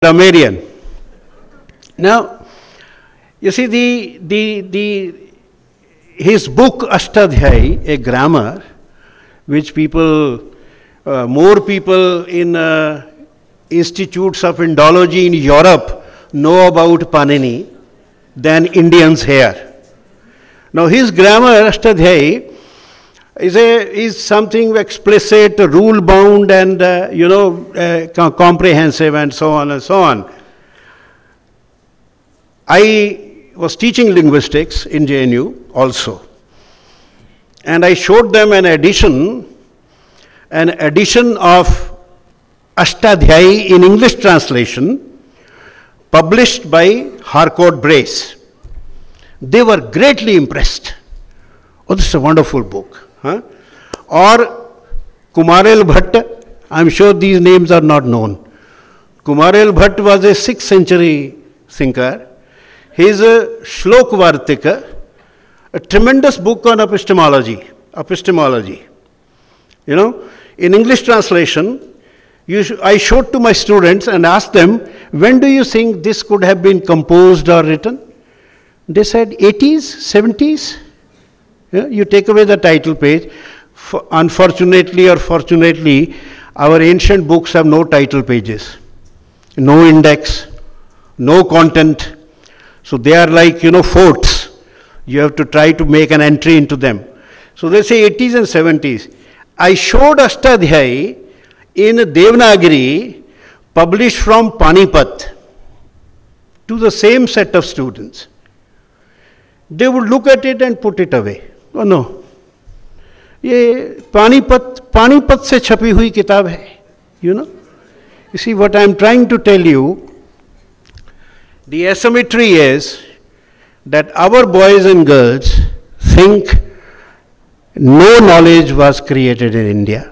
grammarian. Now, you see his book Ashtadhyayi, a grammar, which more people in institutes of Indology in Europe know about Panini than Indians here. Now his grammar Ashtadhyayi is something explicit, rule bound, and comprehensive, and so on and so on. I was teaching linguistics in JNU also, and I showed them an edition of Ashtadhyayi in English translation, published by Harcourt Brace. They were greatly impressed. Oh, this is a wonderful book. Huh? Or Kumaril Bhatt, I'm sure these names are not known. Kumaril Bhatt was a 6th century thinker. His Shlok Vartika, a tremendous book on epistemology. You know, in English translation, I showed to my students and asked them, when do you think this could have been composed or written? They said 80s, 70s. Yeah, you take away the title page. Unfortunately or fortunately, our ancient books have no title pages, no index, no content. So they are like, forts. You have to try to make an entry into them. So they say 80s and 70s. I showed Ashtadhyayi in Devanagari, published from Panipat, to the same set of students. They would look at it and put it away. Oh no, ये पानीपत से छपी हुई किताब है, You see what I am trying to tell you, the asymmetry is that our boys and girls think no knowledge was created in India.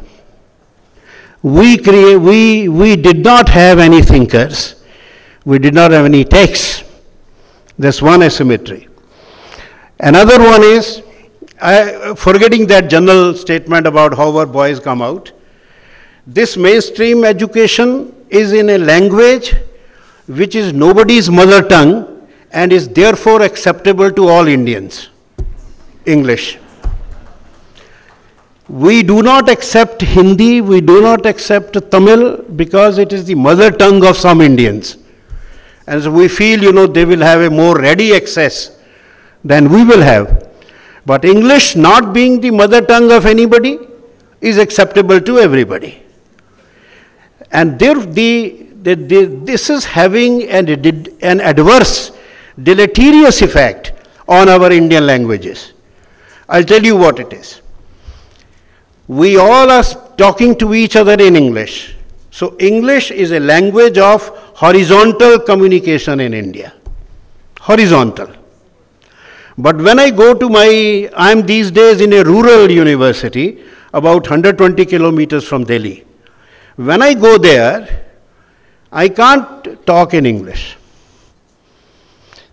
We did not have any thinkers. We did not have any texts. That's one asymmetry. Another one is, forgetting that general statement about how our boys come out, this mainstream education is in a language which is nobody's mother tongue and is therefore acceptable to all Indians. English. We do not accept Hindi, we do not accept Tamil because it is the mother tongue of some Indians. And so we feel, they will have a more ready access than we will have. But English, not being the mother tongue of anybody, is acceptable to everybody. And this is having an adverse, deleterious effect on our Indian languages. I'll tell you what it is. We all are talking to each other in English. So English is a language of horizontal communication in India. Horizontal. But when I go to I'm these days in a rural university, about 120 kilometers from Delhi. When I go there, I can't talk in English.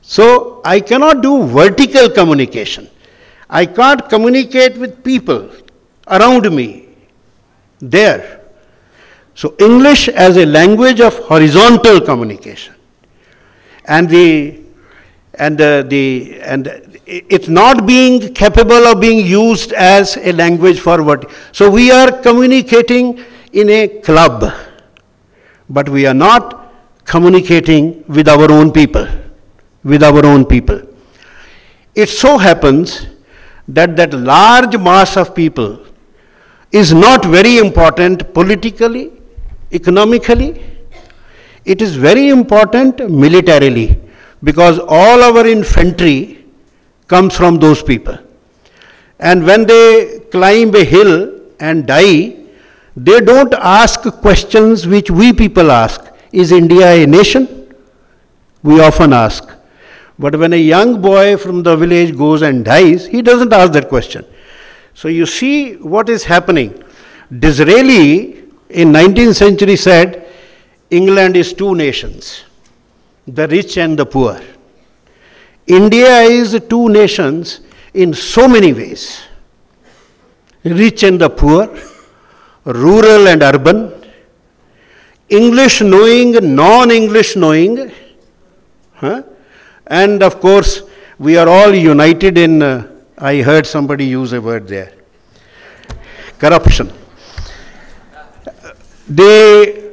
So I cannot do vertical communication. I can't communicate with people around me there. So English as a language of horizontal communication, and it's not being capable of being used as a language for what. So we are communicating in a club, but we are not communicating with our own people. It so happens that large mass of people is not very important politically, economically. It is very important militarily, because all our infantry comes from those people. And when they climb a hill and die, they don't ask questions which we people ask. Is India a nation? We often ask. But when a young boy from the village goes and dies, he doesn't ask that question. So you see what is happening. Disraeli in 19th century said, England is two nations, the rich and the poor. India is two nations in so many ways. Rich and the poor, rural and urban, English knowing, non-English knowing, and of course, we are all united in, I heard somebody use a word there, corruption. The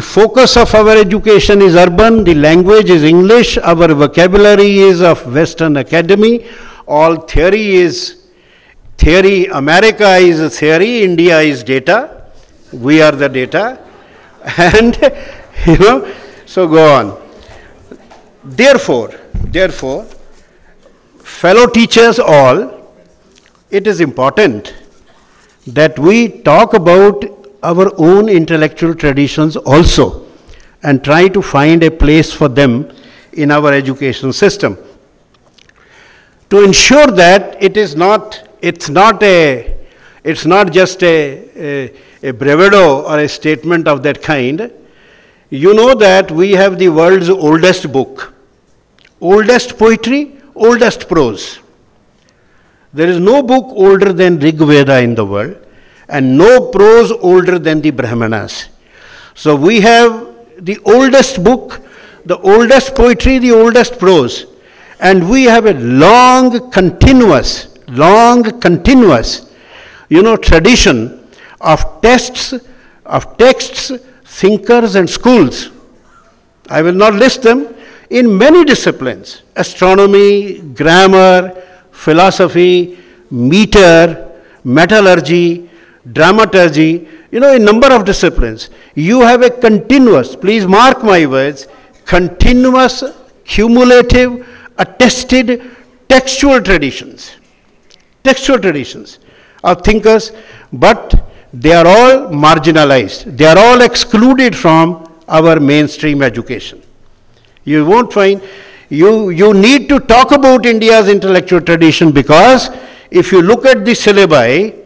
focus of our education is urban, the language is English, our vocabulary is of Western academy, all theory is theory, America is theory, India is data, we are the data, and so go on. Therefore, fellow teachers all, it is important that we talk about our own intellectual traditions also and try to find a place for them in our education system. To ensure that it's not just a bravado or a statement of that kind. You know that we have the world's oldest book, oldest poetry, oldest prose. There is no book older than Rig Veda in the world, and no prose older than the Brahmanas. So we have the oldest book, the oldest poetry, the oldest prose, and we have a long continuous, tradition of texts, thinkers and schools. I will not list them, in many disciplines, astronomy, grammar, philosophy, meter, metallurgy, dramaturgy, a number of disciplines. You have a continuous, please mark my words, continuous, cumulative, attested textual traditions of thinkers, but they are all marginalized. They are all excluded from our mainstream education. You won't find, you need to talk about India's intellectual tradition, because if you look at the syllabi,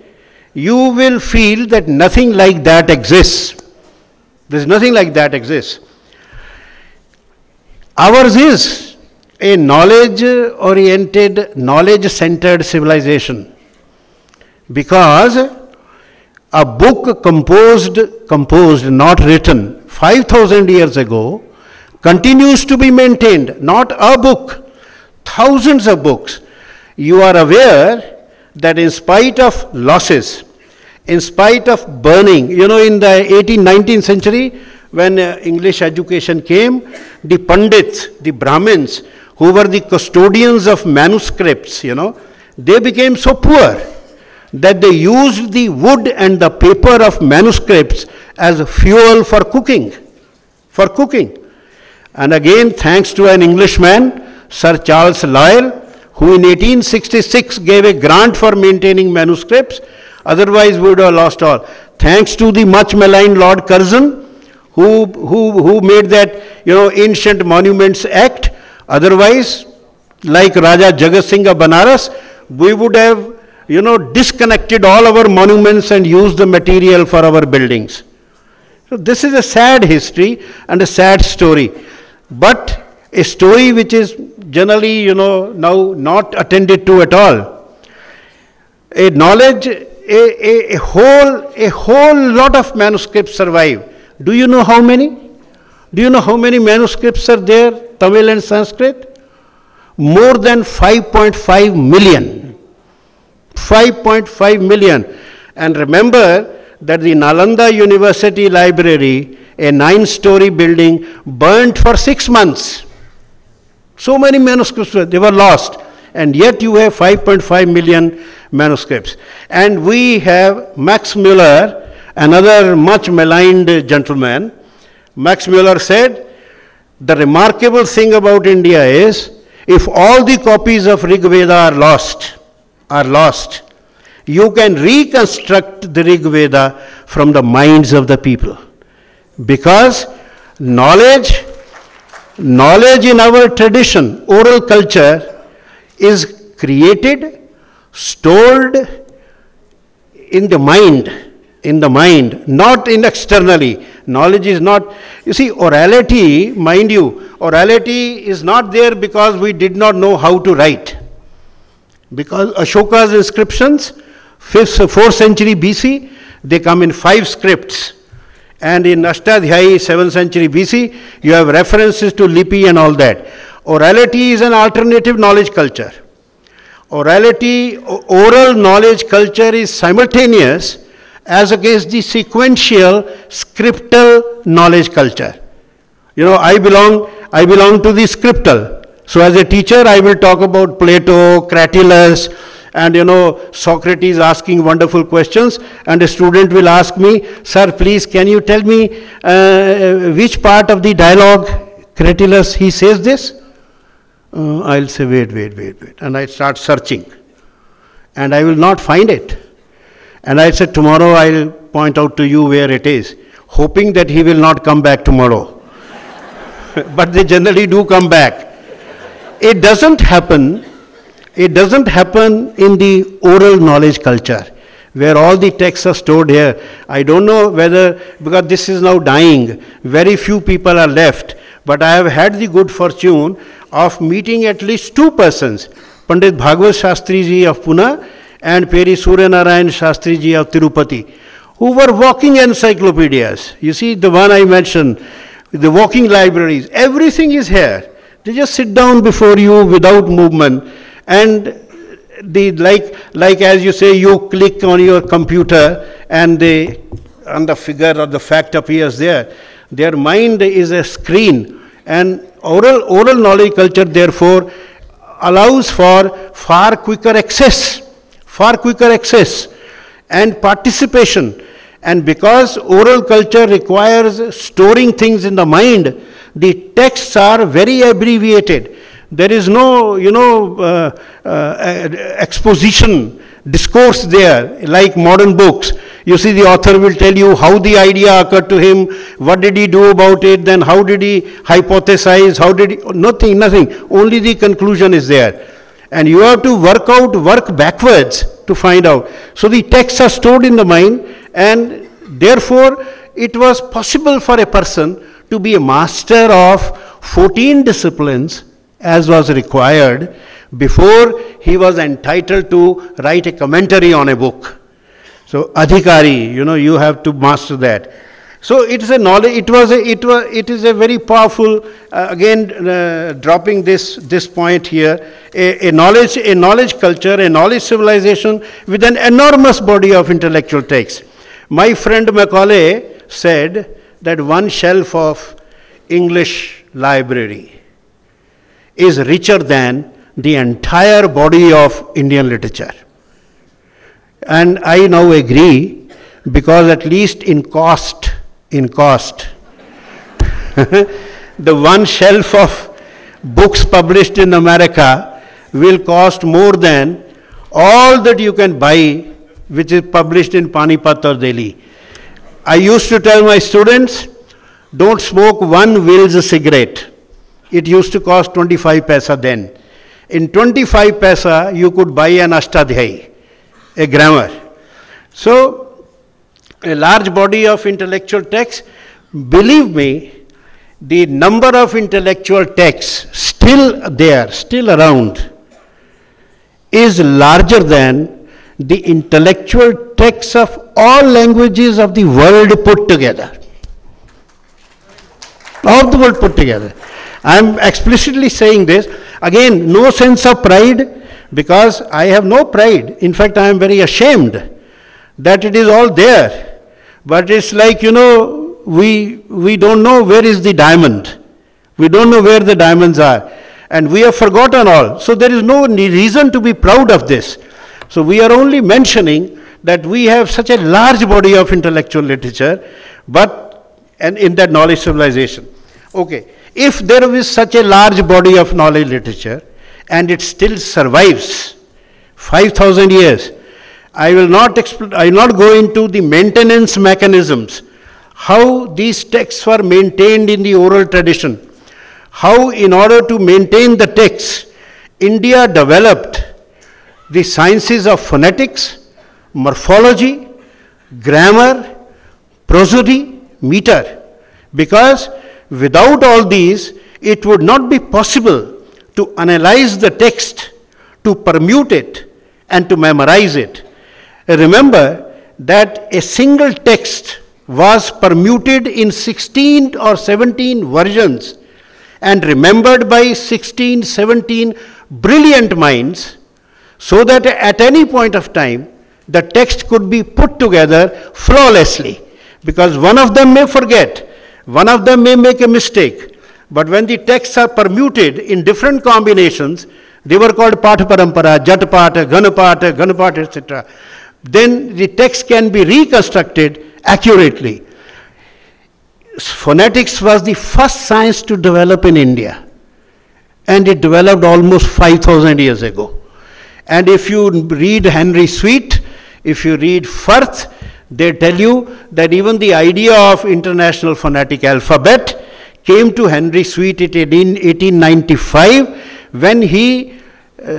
you will feel that nothing like that exists. There's nothing like that exists. Ours is a knowledge-oriented, knowledge-centered civilization, because a book composed, not written, 5,000 years ago, continues to be maintained. Not a book, thousands of books. You are aware that in spite of losses, in spite of burning, in the 18th, 19th century, when English education came, the Pandits, the Brahmins, who were the custodians of manuscripts, they became so poor that they used the wood and the paper of manuscripts as fuel for cooking. And again, thanks to an Englishman, Sir Charles Lyell, who in 1866 gave a grant for maintaining manuscripts, otherwise we would have lost all. Thanks to the much maligned Lord Curzon, who made that, Ancient Monuments Act, otherwise, like Raja Jagat Singh of Banaras, we would have, disconnected all our monuments and used the material for our buildings. So this is a sad history and a sad story, but a story which is generally, now not attended to at all. A knowledge, a whole lot of manuscripts survive. Do you know how many? Do you know how many manuscripts are there, Tamil and Sanskrit? More than 5.5 million. 5.5 million. And remember that the Nalanda University Library, a 9-story building, burnt for 6 months. So many manuscripts, they were lost. And yet you have 5.5 million manuscripts. And we have Max Muller, another much maligned gentleman. Max Muller said, the remarkable thing about India is, if all the copies of Rig Veda are lost, you can reconstruct the Rig Veda from the minds of the people. Because knowledge in our tradition, oral culture, is created, stored in the mind, not in externally. Knowledge is not, you see, orality, mind you, orality is not there because we did not know how to write. Because Ashoka's inscriptions, 4th century BC, they come in 5 scripts. And in Ashtadhyayi, 7th century BC, you have references to Lipi and all that. Orality is an alternative knowledge culture. Oral knowledge culture is simultaneous as against the sequential scriptal knowledge culture. You know, I belong to the scriptal. So as a teacher, I will talk about Plato, Cratylus, and Socrates asking wonderful questions, and a student will ask me, sir, please can you tell me which part of the dialogue Cratylus he says this? I'll say wait, and I start searching, and I will not find it. And I said, tomorrow I'll point out to you where it is, hoping that he will not come back tomorrow. But they generally do come back. It doesn't happen in the oral knowledge culture, where all the texts are stored here. I don't know whether, because this is now dying, very few people are left, but I have had the good fortune of meeting at least 2 persons, Pandit Bhagwat Shastri ji of Pune and Peri Surya Narayan Shastri ji of Tirupati, who were walking encyclopedias. You see, the one I mentioned, the walking libraries, everything is here. They just sit down before you without movement, and like as you say, you click on your computer and the figure or the fact appears there. Their mind is a screen, and oral knowledge culture therefore allows for far quicker access and participation. And because oral culture requires storing things in the mind, the texts are very abbreviated. There is no, exposition, discourse there, like modern books. You see, the author will tell you how the idea occurred to him, what did he do about it, then how did he hypothesize, nothing, only the conclusion is there. And you have to work backwards to find out. So the texts are stored in the mind, and therefore it was possible for a person to be a master of 14 disciplines as was required before he was entitled to write a commentary on a book. So adhikari, you have to master that. So it is a knowledge. It is a very powerful. Dropping this point here, a knowledge culture, a knowledge civilization with an enormous body of intellectual texts. My friend Macaulay said that one shelf of English library is richer than the entire body of Indian literature. And I now agree, because at least in cost, the one shelf of books published in America will cost more than all that you can buy which is published in Panipat or Delhi. I used to tell my students, don't smoke one Wills cigarette. It used to cost 25 paisa then. In 25 paisa, you could buy an Ashtadhyayi, a grammar. So, a large body of intellectual texts. Believe me, the number of intellectual texts still there, still around, is larger than the intellectual texts of all languages of the world put together. Of the world put together. I am explicitly saying this. Again, no sense of pride, because I have no pride. In fact, I am very ashamed that it is all there. But it's like, we don't know where is the diamond. We don't know where the diamonds are. And we have forgotten all. So there is no reason to be proud of this. So we are only mentioning that we have such a large body of intellectual literature, and in that knowledge civilization. Okay, if there is such a large body of knowledge literature, and it still survives 5,000 years, I will not go into the maintenance mechanisms, how these texts were maintained in the oral tradition, how in order to maintain the texts, India developed the sciences of phonetics, morphology, grammar, prosody, meter, because without all these, it would not be possible to analyze the text, to permute it, and to memorize it. Remember that a single text was permuted in 16 or 17 versions and remembered by 16, 17 brilliant minds, so that at any point of time, the text could be put together flawlessly. Because one of them may forget, one of them may make a mistake, but when the texts are permuted in different combinations, they were called Patha Parampara, Jatapata, Ganapata, etc. Then the text can be reconstructed accurately. Phonetics was the first science to develop in India, and it developed almost 5,000 years ago. And if you read Henry Sweet, if you read Firth, they tell you that even the idea of International Phonetic Alphabet came to Henry Sweet in 1895 when he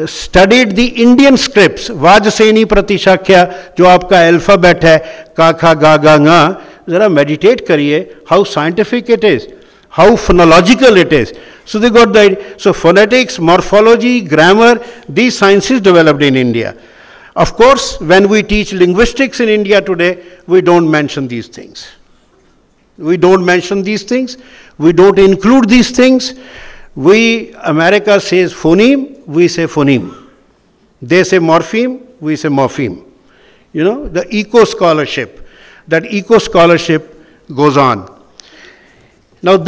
studied the Indian scripts. Vajaseni Pratishakhya, जो आपका alphabet है, का खा गा गा गा, जरा meditate करिए how scientific it is, how phonological it is. So they got the idea. So phonetics, morphology, grammar, these sciences developed in India. Of course, when we teach linguistics in India today, we don't mention these things. We don't mention these things. We don't include these things. America says phoneme, we say phoneme. They say morpheme, we say morpheme. You know, the eco-scholarship. That eco-scholarship goes on. Now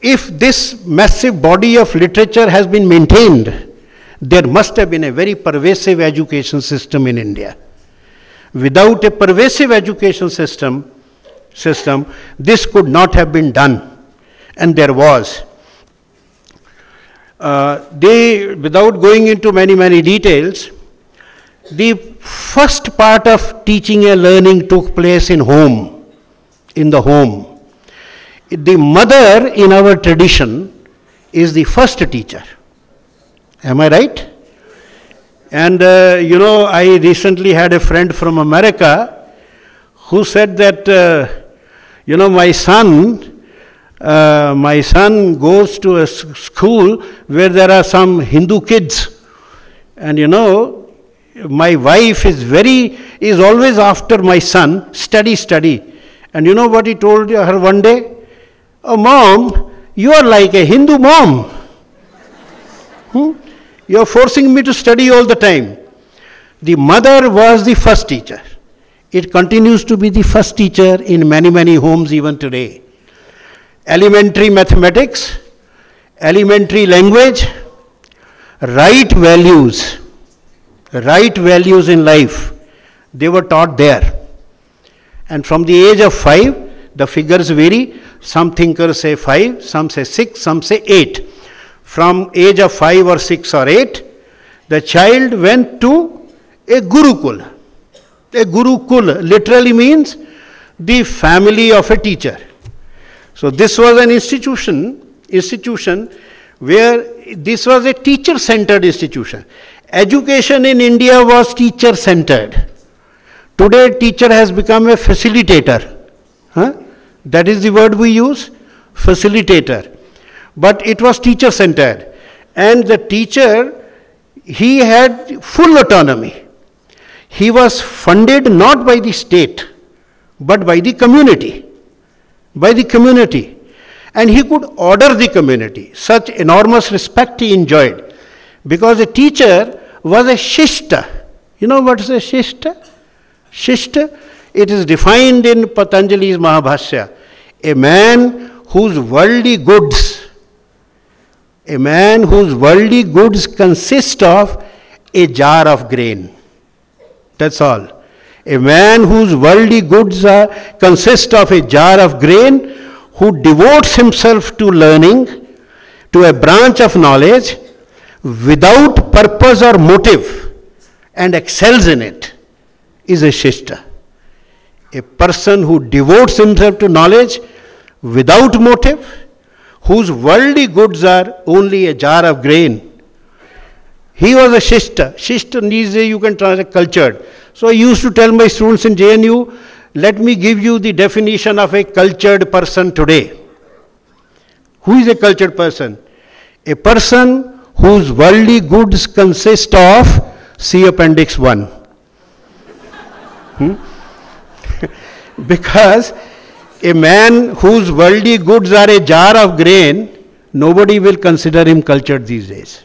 if this massive body of literature has been maintained, there must have been a very pervasive education system in India. Without a pervasive education system, this could not have been done. And there was. Without going into many details, the first part of teaching and learning took place in the home. The mother in our tradition is the first teacher. Am I right? And I recently had a friend from America who said that, my son goes to a school where there are some Hindu kids. And my wife is always after my son, study. And you know what he told her one day? Oh, Mom, you are like a Hindu mom. You are forcing me to study all the time. The mother was the first teacher. It continues to be the first teacher in many homes even today. Elementary mathematics, elementary language, right values in life, they were taught there. And from the age of 5, the figures vary. Some thinkers say 5, some say 6, some say 8. From age of 5 or 6 or 8, the child went to a Gurukul. A Gurukul literally means the family of a teacher. So this was an institution where this was a teacher-centered institution. Education in India was teacher-centered. Today, teacher has become a facilitator. That is the word we use, facilitator. But it was teacher-centered. And the teacher, he had full autonomy. He was funded not by the state, but by the community. And he could order the community. Such enormous respect he enjoyed. Because a teacher was a shishta. You know what is a shishta? Shishta, it is defined in Patanjali's Mahabhashya. A man whose worldly goods consist of a jar of grain. That's all. A man whose worldly goods consist of a jar of grain, who devotes himself to learning, to a branch of knowledge, without purpose or motive, and excels in it, is a shishta. A person who devotes himself to knowledge without motive, whose worldly goods are only a jar of grain, he was a shishta. Shishta these days you can translate cultured. So I used to tell my students in JNU, let me give you the definition of a cultured person today. Who is a cultured person? A person whose worldly goods consist of, see Appendix 1. Because a man whose worldly goods are a jar of grain, nobody will consider him cultured these days.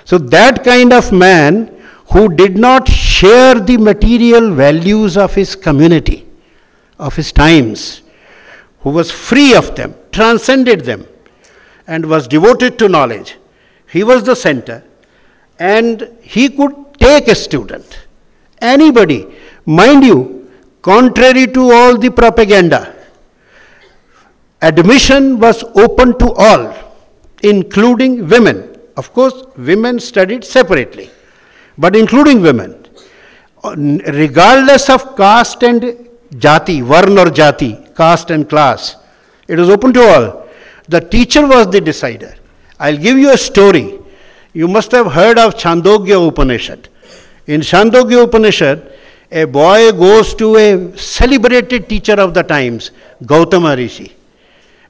So that kind of man who did not share the material values of his community, of his times, who was free of them, transcended them, and was devoted to knowledge. He was the center, and he could take a student, anybody. Mind you, contrary to all the propaganda, admission was open to all, including women. Of course, women studied separately, but including women. Regardless of caste and jati, varna or jati, caste and class, it was open to all. The teacher was the decider. I'll give you a story. You must have heard of Chandogya Upanishad. In Chandogya Upanishad, a boy goes to a celebrated teacher of the times, Gautama Rishi,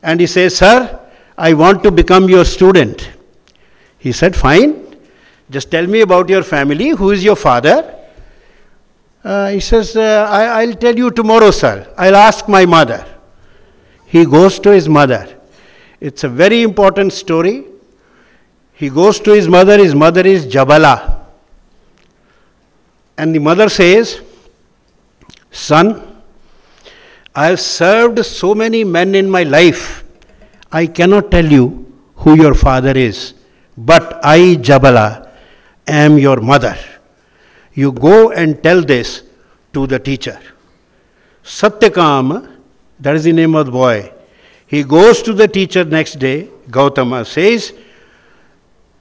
and he says, "Sir, I want to become your student." He said, "Fine, just tell me about your family. Who is your father?" He says, I'll tell you tomorrow, sir. I'll ask my mother." He goes to his mother. It's a very important story. He goes to his mother is Jabala. And the mother says, "Son, I have served so many men in my life. I cannot tell you who your father is. But I, Jabala, am your mother. You go and tell this to the teacher." Satyakam, that is the name of the boy. He goes to the teacher next day, Gautama says,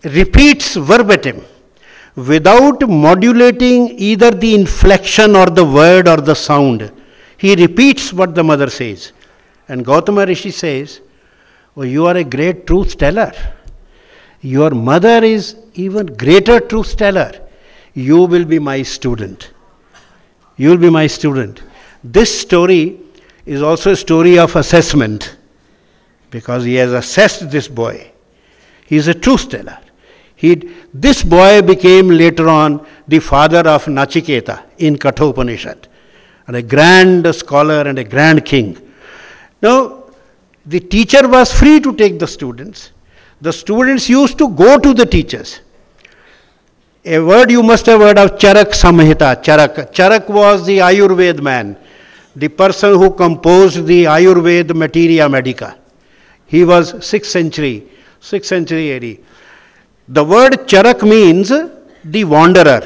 repeats verbatim, without modulating either the inflection or the word or the sound. He repeats what the mother says. And Gautama Rishi says, "Oh, you are a great truth teller. Your mother is even greater truth teller. You will be my student. You will be my student." This story is also a story of assessment, because he has assessed this boy. He is a truth teller. This boy became later on the father of Nachiketa in Kathopanishad, and a grand scholar and a grand king. Now, the teacher was free to take the students. The students used to go to the teachers. A word you must have heard of, Charak Samhita. Charak was the Ayurveda man, the person who composed the Ayurveda Materia Medica. He was 6th century AD. The word Charak means the wanderer.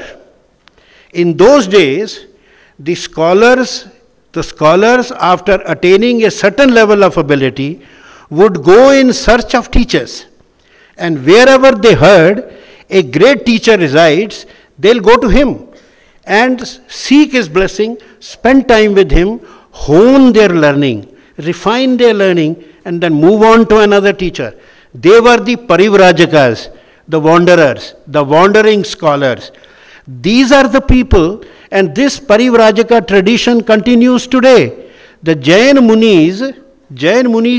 In those days, the scholars after attaining a certain level of ability would go in search of teachers. And wherever they heard a great teacher resides, they'll go to him and seek his blessing, spend time with him, hone their learning, refine their learning, and then move on to another teacher. They were the parivrajakas, the wanderers, the wandering scholars. These are the people, and this parivrajaka tradition continues today. The Jain Munis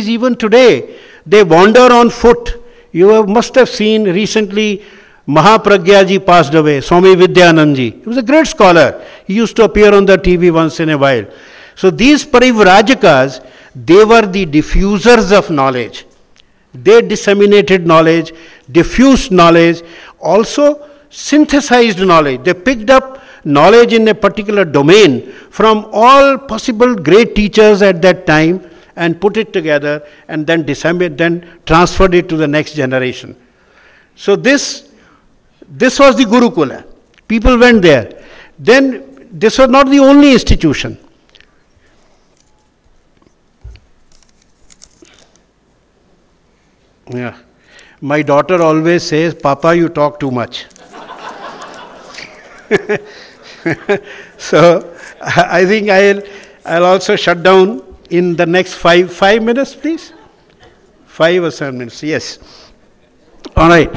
even today, they wander on foot. You must have seen recently Mahapragyaji passed away, Swami Vidyanandji. He was a great scholar. He used to appear on the TV once in a while. So these parivrajakas, they were the diffusers of knowledge. They disseminated knowledge, diffused knowledge, also synthesized knowledge. They picked up knowledge in a particular domain from all possible great teachers at that time and put it together and then transferred it to the next generation. So this was the Gurukula. People went there. Then this was not the only institution. Yeah. My daughter always says, "Papa, you talk too much." So I think I'll also shut down in the next 5 minutes, please. 5 or 7 minutes, yes. All right.